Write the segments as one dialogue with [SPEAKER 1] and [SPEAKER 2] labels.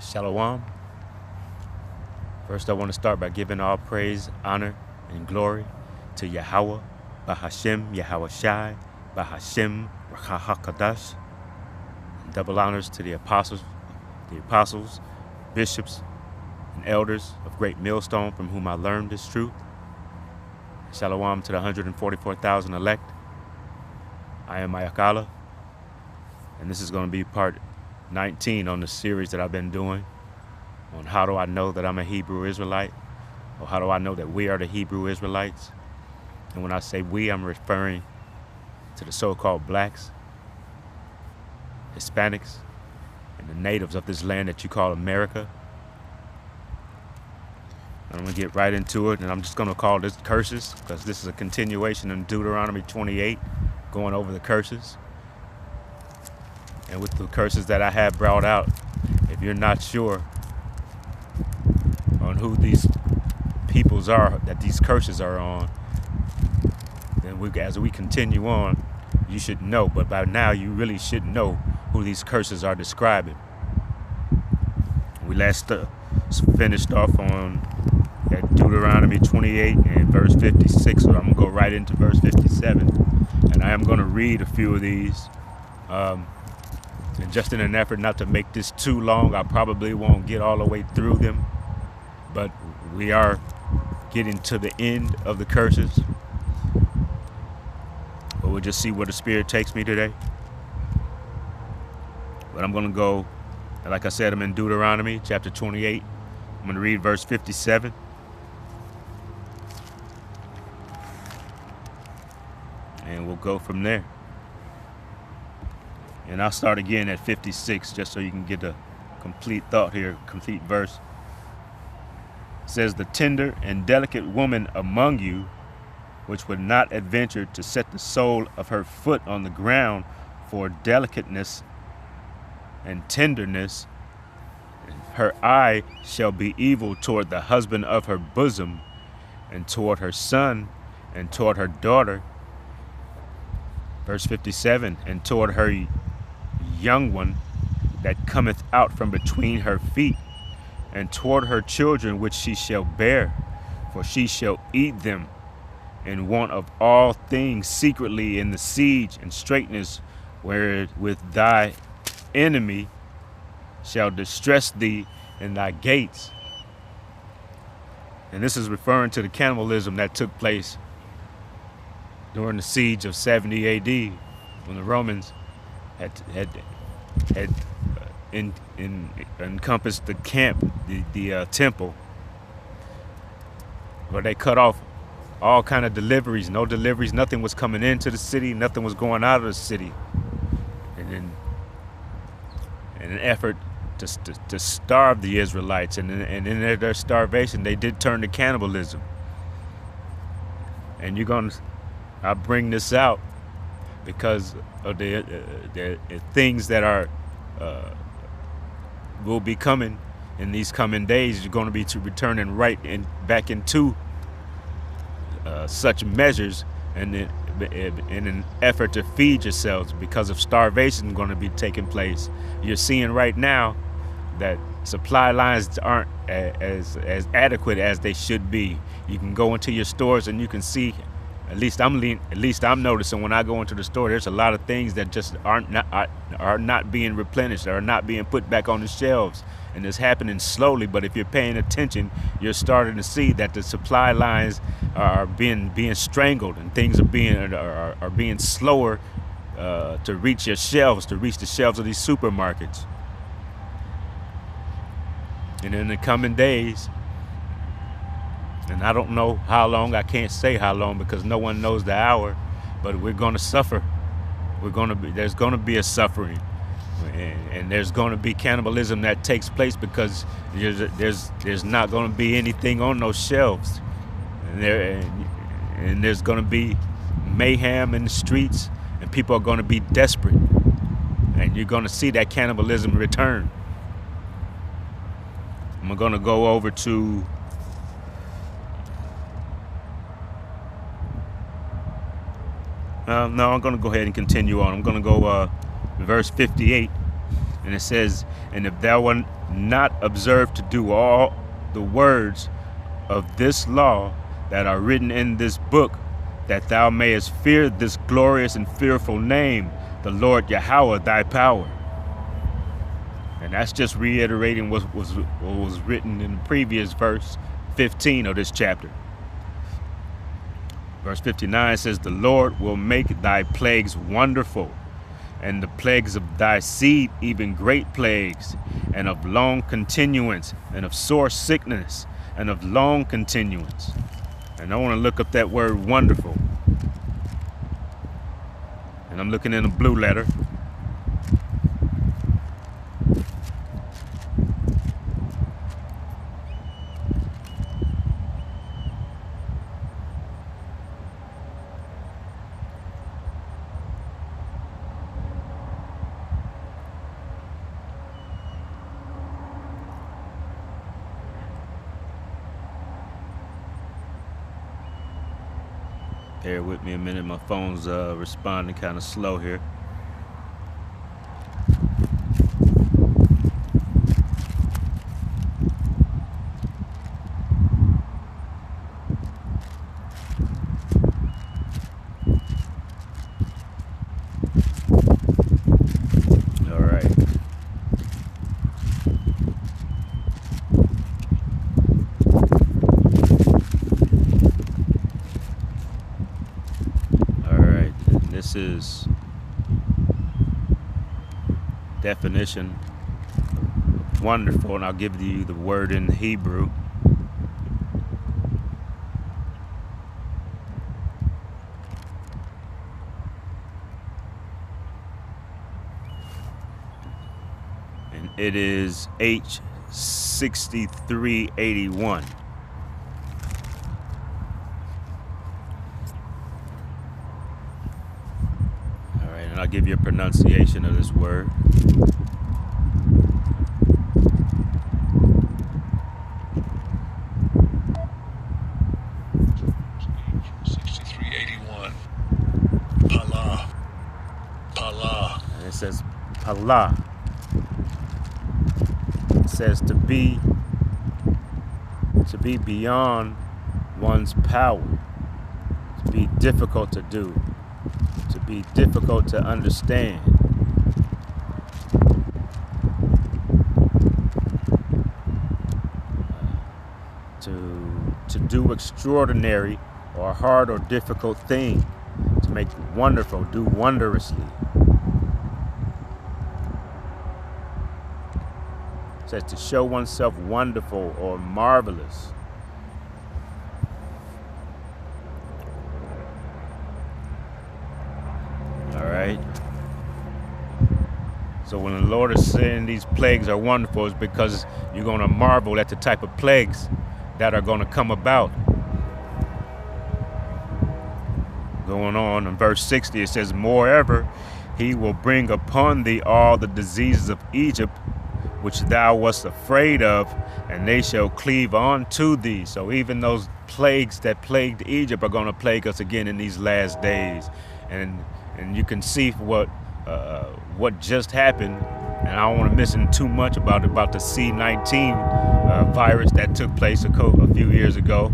[SPEAKER 1] Shalom. First, I want to start by giving all praise, honor, and glory to Yahweh, Bahashem, Yahweh Shai, Bahashem, Rakahakadash. Double honors to the apostles, bishops, and elders of Great Millstone from whom I learned this truth. Shalom to the 144,000 elect. I am Mayakala, and this is going to be part 19 on the series that I've been doing on how do I know that I'm a Hebrew Israelite, or how do I know that we are the Hebrew Israelites. And when I say we, I'm referring to the so-called blacks, Hispanics, and the natives of this land that you call America. I'm going to get right into it, and I'm just going to call this curses, because this is a continuation in Deuteronomy 28, going over the curses. And with the curses that I have brought out, if you're not sure on who these peoples are that these curses are on, then as we continue on, you should know. But by now, you really should know who these curses are describing. We last finished off on at Deuteronomy 28 and verse 56, so I'm going to go right into verse 57. And I am going to read a few of these. And just in an effort not to make this too long, I probably won't get all the way through them. But we are getting to the end of the curses. But we'll just see where the Spirit takes me today. But I'm going to go, like I said, I'm in Deuteronomy chapter 28. I'm going to read verse 57. And we'll go from there. And I'll start again at 56, just so you can get a complete thought here, complete verse. It says, the tender and delicate woman among you, which would not adventure to set the sole of her foot on the ground for delicateness and tenderness, her eye shall be evil toward the husband of her bosom, and toward her son, and toward her daughter. Verse 57, and toward her young one that cometh out from between her feet, and toward her children which she shall bear, for she shall eat them in want of all things secretly in the siege and straitness, wherewith thy enemy shall distress thee in thy gates. And this is referring to the cannibalism that took place during the siege of 70 AD, when the Romans had encompassed the camp, the temple, where they cut off all kind of deliveries, no deliveries, nothing was coming into the city, nothing was going out of the city. And then, in an effort to starve the Israelites, and in their starvation, they did turn to cannibalism. And I bring this out because of the things that are will be coming in these coming days. You're going to be returning back into such measures, and in an effort to feed yourselves, because of starvation going to be taking place. You're seeing right now that supply lines aren't as adequate as they should be. You can go into your stores and you can see. At least I'm noticing when I go into the store, there's a lot of things that just are not being replenished, or are not being put back on the shelves, and it's happening slowly. But if you're paying attention, you're starting to see that the supply lines are being strangled, and things are being slower to reach your shelves, to reach the shelves of these supermarkets. And in the coming days, and I don't know how long, I can't say how long, because no one knows the hour, but we're going to suffer. There's going to be a suffering, and there's going to be cannibalism that takes place, because there's not going to be anything on those shelves, and there's going to be mayhem in the streets, and people are going to be desperate, and you're going to see that cannibalism return. I'm going to go over to no, I'm going to go ahead and continue on. I'm going to go verse 58. And it says, and if thou wilt not observe to do all the words of this law that are written in this book, that thou mayest fear this glorious and fearful name, the Lord Yahweh, thy power. And that's just reiterating what was written in the previous verse 15 of this chapter. Verse 59 says, the Lord will make thy plagues wonderful, and the plagues of thy seed even great plagues, and of long continuance, and of sore sickness, and of long continuance. And I want to look up that word wonderful. And I'm looking in a blue letter. Bear with me a minute, my phone's responding kind of slow here. All right. This is definition wonderful, and I'll give you the word in Hebrew. And it is H6381. And I'll give you a pronunciation of this word.
[SPEAKER 2] Pala. Pala.
[SPEAKER 1] And it says Pala. It says to be beyond one's power, to be difficult to do, to be difficult to understand. To do extraordinary or hard or difficult thing, to make wonderful, do wondrously. It says to show oneself wonderful or marvelous. All right. So when the Lord is saying these plagues are wonderful, it's because you're going to marvel at the type of plagues that are going to come about. Going on in verse 60, it says, moreover, he will bring upon thee all the diseases of Egypt, which thou wast afraid of, and they shall cleave on to thee. So even those plagues that plagued Egypt are going to plague us again in these last days. And you can see what just happened, and I don't want to mention too much about the Pt19 virus that took place a few years ago,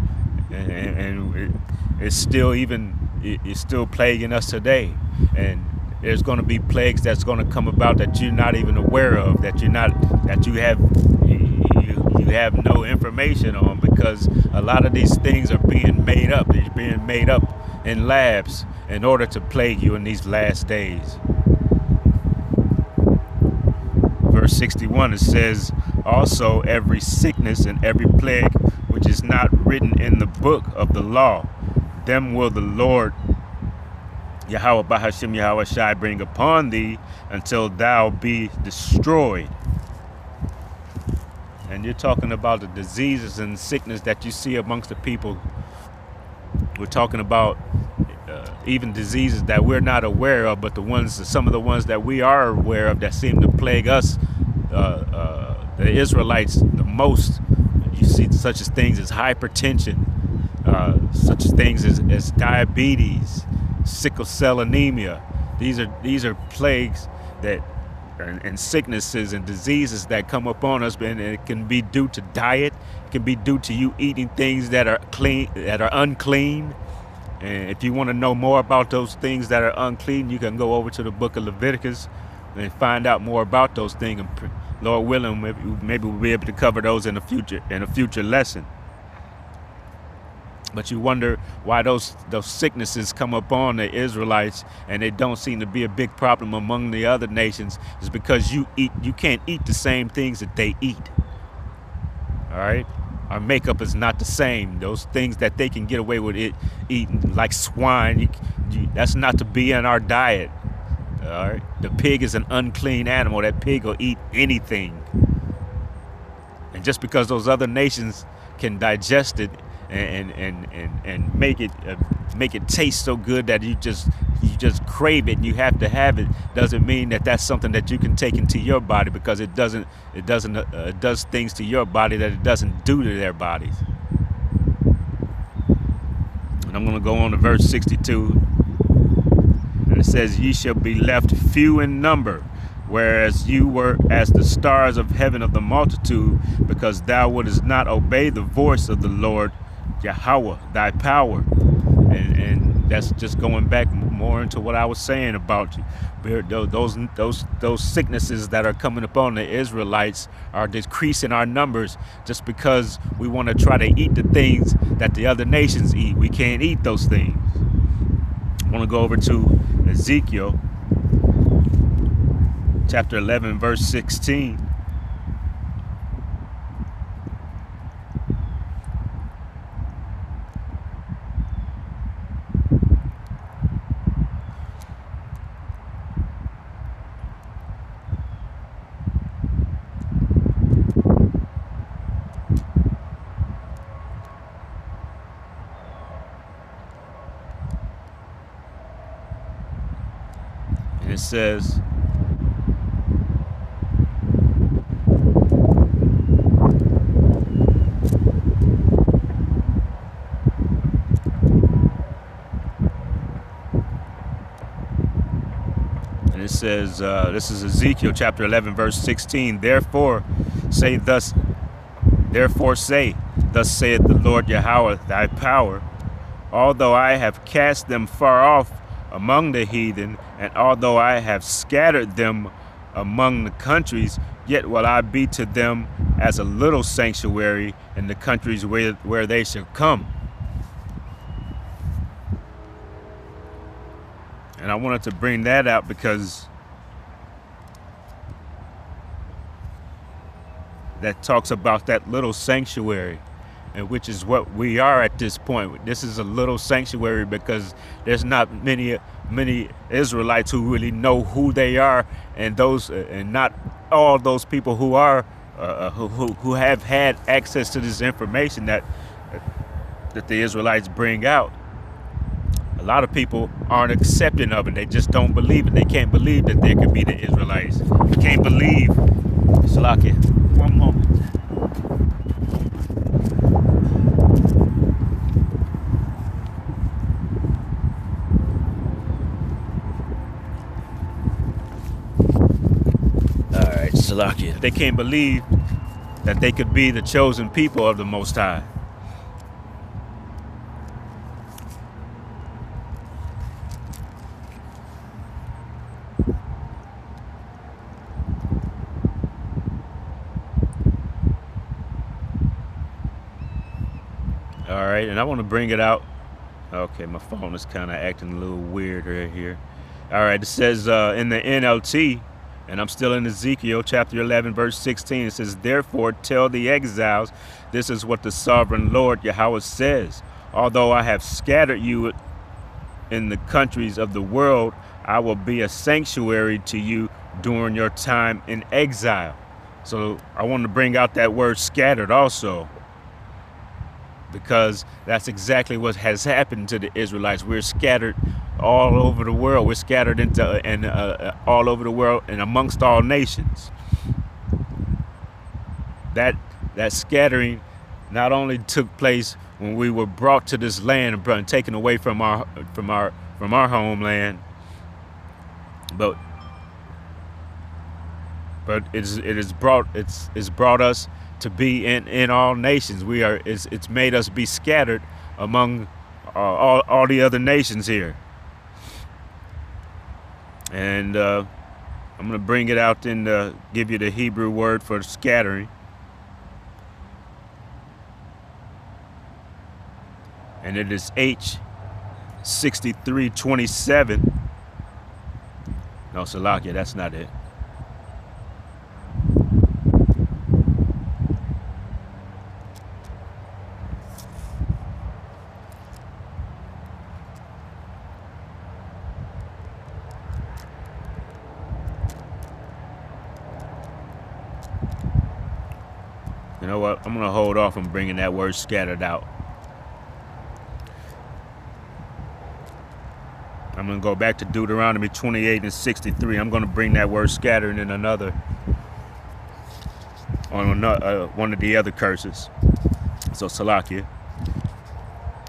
[SPEAKER 1] and it's still plaguing us today. And there's going to be plagues that's going to come about that you're not even aware of, that you have no information on, because a lot of these things are being made up. They're being made up in labs in order to plague you in these last days. Verse 61, it says, also every sickness and every plague which is not written in the book of the law, them will the Lord Yahweh Bahashim Yahweh Shai bring upon thee until thou be destroyed. And you're talking about the diseases and sickness that you see amongst the people. We're talking about even diseases that we're not aware of, but some of the ones that we are aware of that seem to plague us, the Israelites, the most. You see such as things as hypertension, such as things as diabetes, sickle cell anemia. These are plagues that and sicknesses and diseases that come upon us, and it can be due to diet. It can be due to you eating things that are unclean. And if you want to know more about those things that are unclean, you can go over to the book of Leviticus and find out more about those things. And Lord willing, maybe we'll be able to cover those in a future lesson. But you wonder why those sicknesses come upon the Israelites and they don't seem to be a big problem among the other nations. It's because you can't eat the same things that they eat. All right? Our makeup is not the same. Those things that they can get away with eating, like swine, that's not to be in our diet. All right? The pig is an unclean animal. That pig will eat anything. And just because those other nations can digest it and make it taste so good that you just crave it and you have to have it, doesn't mean that that's something that you can take into your body, because it does things to your body that it doesn't do to their bodies. And I'm going to go on to verse 62, and it says, "Ye shall be left few in number, whereas you were as the stars of heaven of the multitude, because thou wouldest not obey the voice of the Lord Yahweh, thy power." And that's just going back more into what I was saying about you. Those sicknesses that are coming upon the Israelites are decreasing our numbers just because we want to try to eat the things that the other nations eat. We can't eat those things. I want to go over to Ezekiel chapter 11, verse 16. And it says, this is Ezekiel chapter 11, verse 16. Therefore say, thus saith the Lord Yahweh, thy power, although I have cast them far off among the heathen, and although I have scattered them among the countries, yet will I be to them as a little sanctuary in the countries where they shall come. And I wanted to bring that out because that talks about that little sanctuary, and which is what we are at this point. This is a little sanctuary because there's not many Israelites who really know who they are, and not all those people who are who have had access to this information that the Israelites bring out. A lot of people aren't accepting of it. They just don't believe it. They can't believe that there could be the Israelites. They can't believe. Salaki, one moment. All right, Salaki. They can't believe that they could be the chosen people of the Most High. All right, and I want to bring it out. Okay, my phone is kind of acting a little weird right here. All right, it says in the NLT, and I'm still in Ezekiel chapter 11, verse 16. It says, "Therefore tell the exiles, this is what the sovereign Lord Yahweh says. Although I have scattered you in the countries of the world, I will be a sanctuary to you during your time in exile." So I want to bring out that word scattered also, because that's exactly what has happened to the Israelites. We're scattered all over the world. We're scattered all over the world and amongst all nations. That scattering not only took place when we were brought to this land and taken away from our homeland, but but it's brought us to be in all nations. It's made us be scattered among all the other nations here. And I'm going to bring it out and give you the Hebrew word for scattering. And it is H6327. No, Salakia, that's not it. You know what? I'm going to hold off on bringing that word scattered out. I'm going to go back to Deuteronomy 28 and 63. I'm going to bring that word scattered in one of the other curses. So, Salakia.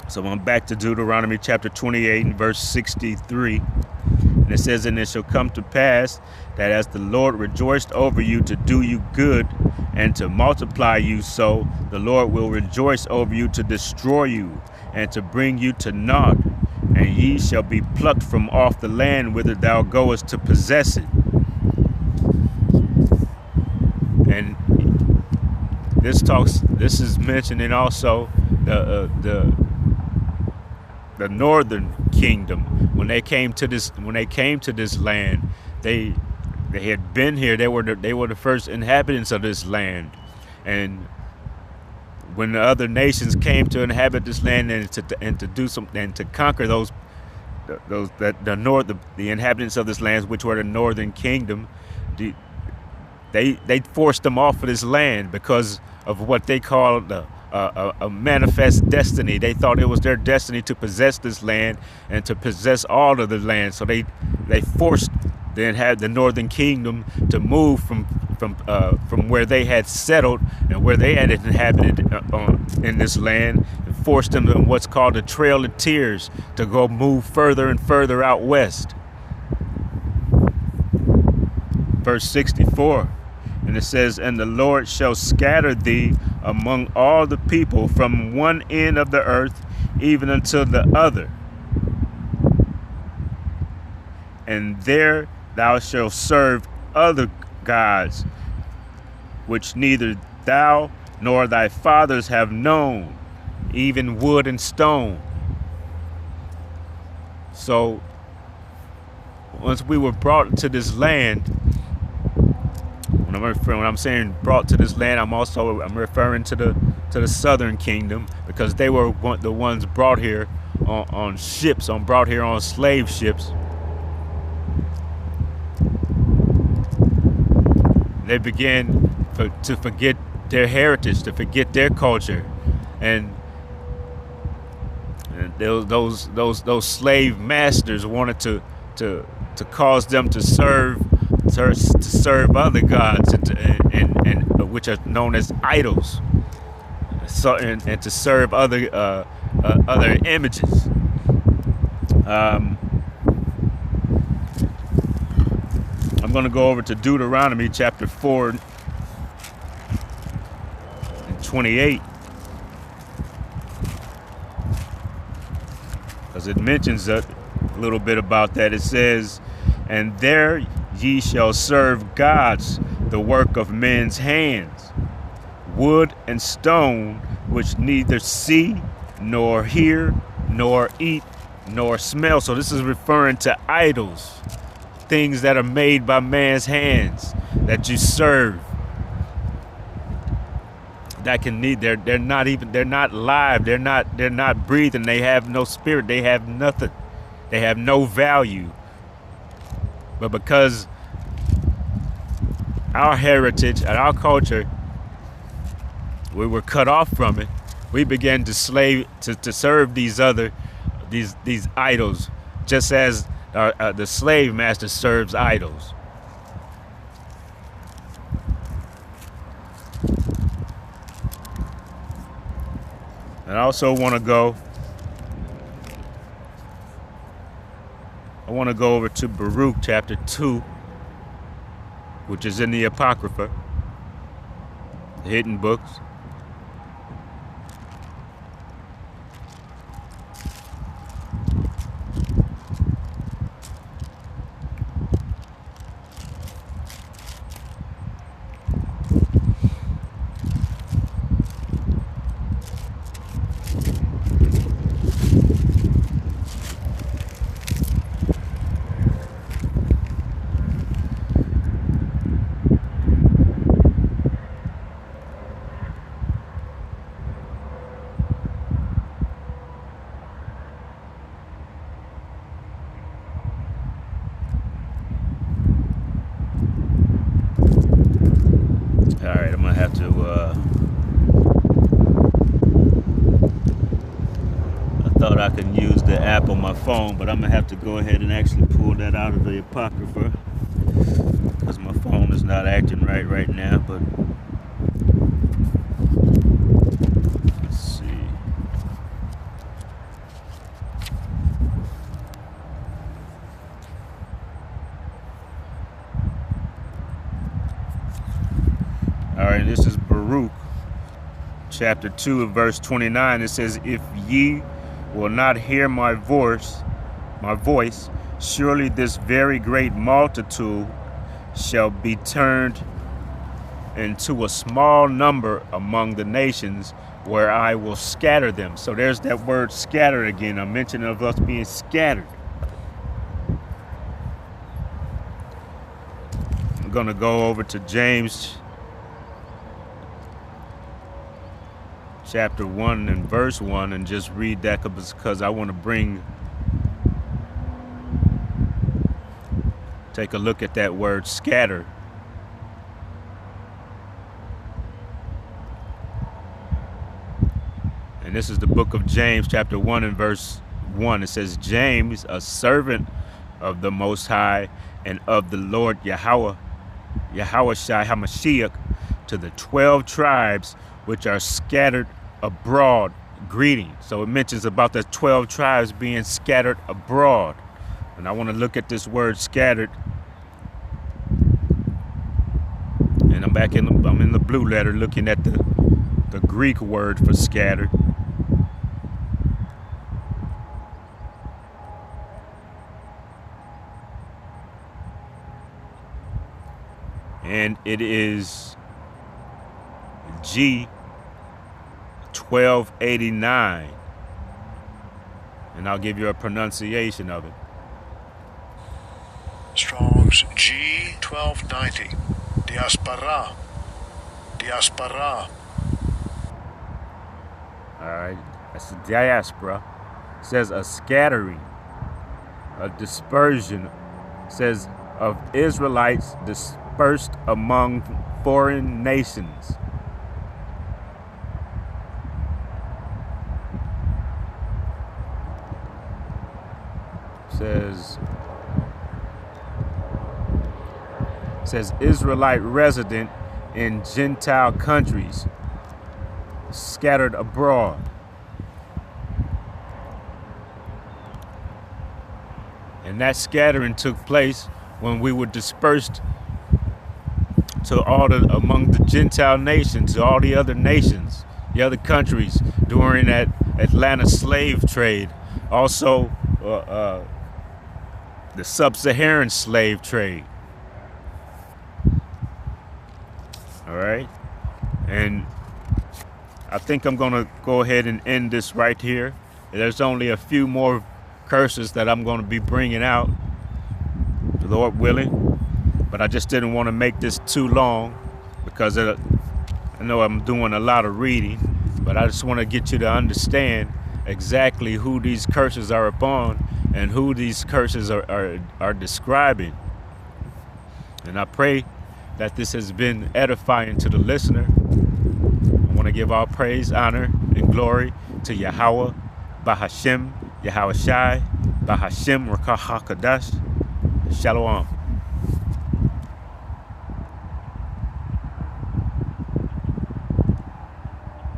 [SPEAKER 1] So I'm back to Deuteronomy chapter 28 and verse 63. And it says, and it shall come to pass that as the Lord rejoiced over you to do you good and to multiply you, so the Lord will rejoice over you to destroy you and to bring you to naught. And ye shall be plucked from off the land whither thou goest to possess it. And this is mentioning also the northern kingdom. When they came to this land, they had been here. They were the first inhabitants of this land. And when the other nations came to inhabit this land and to do something and to conquer the inhabitants of this land, which were the northern kingdom, they forced them off of this land because of what they called a manifest destiny. They thought it was their destiny to possess this land and to possess all of the land. So they forced the northern kingdom to move from where they had settled and where they had inhabited in this land, and forced them on what's called the Trail of Tears to go move further and further out west. Verse 64, and it says, and the Lord shall scatter thee among all the people from one end of the earth even unto the other, and there thou shalt serve other gods, which neither thou nor thy fathers have known, even wood and stone. So once we were brought to this land, when I'm saying brought to this land, I'm referring to the southern kingdom, because they were the ones brought here on ships, brought here on slave ships. They began to forget their heritage, to forget their culture, and those slave masters wanted to cause them to serve other gods, and which are known as idols, so and to serve other images. I'm going to go over to Deuteronomy chapter 4 and 28, because it mentions a little bit about that. It says, and there ye shall serve gods, the work of men's hands, wood and stone, which neither see nor hear nor eat nor smell. So this is referring to idols, things that are made by man's hands that you serve. That can need they're not live, they're not breathing, they have no spirit, they have nothing, they have no value. But because our heritage and our culture, we were cut off from it, we began to serve these idols, just as the slave master serves idols. And I also want to go over to Baruch chapter 2, which is in the Apocrypha, the hidden books. Alright, I'm gonna have to I thought I could use the app on my phone, but I'm gonna have to go ahead and actually pull that out of the Apocrypha because my phone is not acting right now. But let's see. Alright, this is Baruch chapter 2 and verse 29. It says, if ye will not hear my voice, surely this very great multitude shall be turned into a small number among the nations where I will scatter them. So there's that word scatter again. I mentioned of us being scattered. I'm gonna go over to James chapter 1 and verse 1 and just read that because I want to take a look at that word scatter. And this is the book of James chapter 1 and verse 1. It says, James, a servant of the Most High and of the Lord Yahweh Shai HaMashiach, to the 12 tribes which are scattered abroad, greeting. So it mentions about the 12 tribes being scattered abroad. And I want to look at this word scattered. And I'm in the blue letter looking at the Greek word for scattered. And it is G 1289, and I'll give you a pronunciation of it.
[SPEAKER 2] Strong's G 1290. Diaspora.
[SPEAKER 1] All right, that's a diaspora. It says a scattering, a dispersion. It says of Israelites dispersed among foreign nations. Says Israelite resident in Gentile countries, scattered abroad. And that scattering took place when we were dispersed to among the Gentile nations, to all the other nations, the other countries during that Atlanta slave trade. Also, the sub-Saharan slave trade. All right, and I think I'm gonna go ahead and end this right here. There's only a few more curses that I'm gonna be bringing out, Lord willing, but I just didn't want to make this too long because I know I'm doing a lot of reading, but I just want to get you to understand exactly who these curses are upon and who these curses are describing. And I pray that this has been edifying to the listener. I want to give all praise, honor, and glory to Yahweh, Bahashem, Yahweh Shai, Bahashem, Rakah HaKadosh. Shalom.